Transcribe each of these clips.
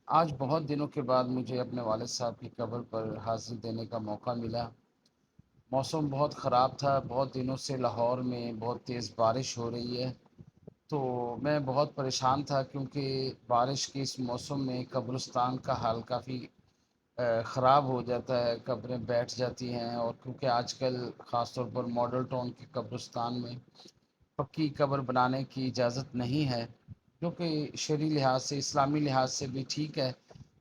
آج بہت دنوں کے بعد مجھے اپنے والد صاحب کی قبر پر حاضری دینے کا موقع ملا۔ موسم بہت خراب تھا، بہت دنوں سے لاہور میں بہت تیز بارش ہو رہی ہے، تو میں بہت پریشان تھا کیونکہ بارش کے اس موسم میں قبرستان کا حال کافی خراب ہو جاتا ہے، قبریں بیٹھ جاتی ہیں، اور کیونکہ آج کل خاص طور پر ماڈل ٹاؤن کے قبرستان میں پکی قبر بنانے کی اجازت نہیں ہے، جو کہ شرعی لحاظ سے اسلامی لحاظ سے بھی ٹھیک ہے۔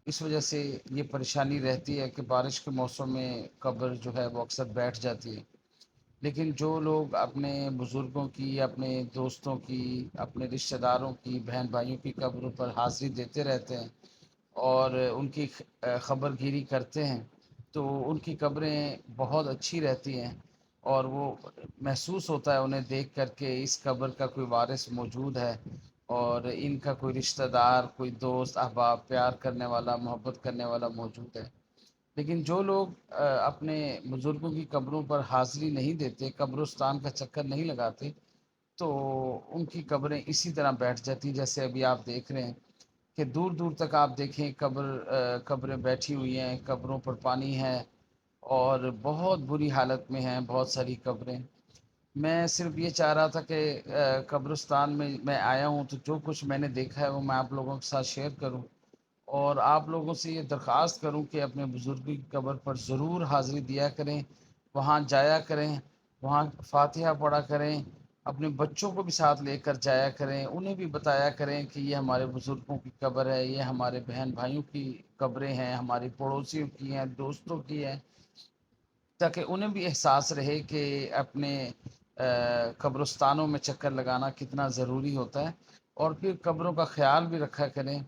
اس وجہ سے یہ پریشانی رہتی ہے کہ بارش کے موسم میں قبر جو ہے وہ اکثر بیٹھ جاتی ہے۔ لیکن جو لوگ اپنے بزرگوں کی، اپنے دوستوں کی، اپنے رشتہ داروں کی، بہن بھائیوں کی قبروں پر حاضری دیتے رہتے ہیں اور ان کی خبر گیری کرتے ہیں، تو ان کی قبریں بہت اچھی رہتی ہیں، اور وہ محسوس ہوتا ہے انہیں دیکھ کر کے اس قبر کا کوئی وارث موجود ہے، اور ان کا کوئی رشتہ دار، کوئی دوست احباب، پیار کرنے والا، محبت کرنے والا موجود ہے۔ لیکن جو لوگ اپنے بزرگوں کی قبروں پر حاضری نہیں دیتے، قبرستان کا چکر نہیں لگاتے، تو ان کی قبریں اسی طرح بیٹھ جاتی، جیسے ابھی آپ دیکھ رہے ہیں کہ دور دور تک آپ دیکھیں قبریں بیٹھی ہوئی ہیں، قبروں پر پانی ہے، اور بہت بری حالت میں ہیں بہت ساری قبریں۔ میں صرف یہ چاہ رہا تھا کہ قبرستان میں آیا ہوں تو جو کچھ میں نے دیکھا ہے وہ میں آپ لوگوں کے ساتھ شیئر کروں، اور آپ لوگوں سے یہ درخواست کروں کہ اپنے بزرگوں کی قبر پر ضرور حاضری دیا کریں، وہاں جایا کریں، وہاں فاتحہ پڑھا کریں، اپنے بچوں کو بھی ساتھ لے کر جایا کریں، انہیں بھی بتایا کریں کہ یہ ہمارے بزرگوں کی قبر ہے، یہ ہمارے بہن بھائیوں کی قبریں ہیں، ہماری پڑوسیوں کی ہیں، دوستوں کی ہیں، تاکہ انہیں بھی احساس رہے کہ اپنے قبرستانوں میں چکر لگانا کتنا ضروری ہوتا ہے، اور پھر قبروں کا خیال بھی رکھا کریں۔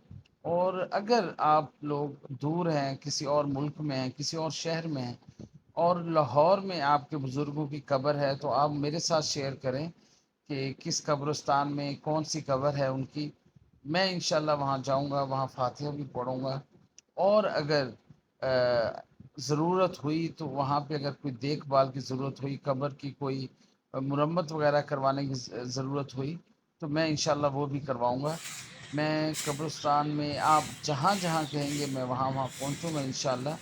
اور اگر آپ لوگ دور ہیں، کسی اور ملک میں ہیں، کسی اور شہر میں ہیں، اور لاہور میں آپ کے بزرگوں کی قبر ہے، تو آپ میرے ساتھ شیئر کریں کہ کس قبرستان میں کون سی قبر ہے ان کی۔ میں انشاءاللہ وہاں جاؤں گا، وہاں فاتحہ بھی پڑھوں گا، اور اگر ضرورت ہوئی تو وہاں پہ اگر کوئی دیکھ بھال کی ضرورت ہوئی، قبر کی کوئی مرمت وغیرہ کروانے کی ضرورت ہوئی، تو میں انشاءاللہ وہ بھی کرواؤں گا۔ میں قبرستان میں آپ جہاں جہاں کہیں گے میں وہاں وہاں پہنچوں گا انشاءاللہ،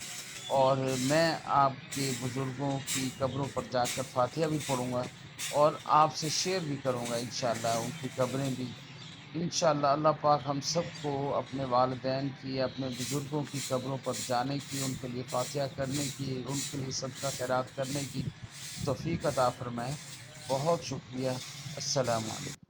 اور میں آپ کے بزرگوں کی قبروں پر جا کر فاتحہ بھی پڑھوں گا، اور آپ سے شیئر بھی کروں گا انشاءاللہ ان کی قبریں بھی۔ انشاءاللہ اللہ پاک ہم سب کو اپنے والدین کی، اپنے بزرگوں کی قبروں پر جانے کی، ان کے لیے فاتحہ کرنے کی، ان کے لیے صدقہ خیرات کرنے کی توفیق عطا فرمائے۔ بہت شکریہ۔ السلام علیکم۔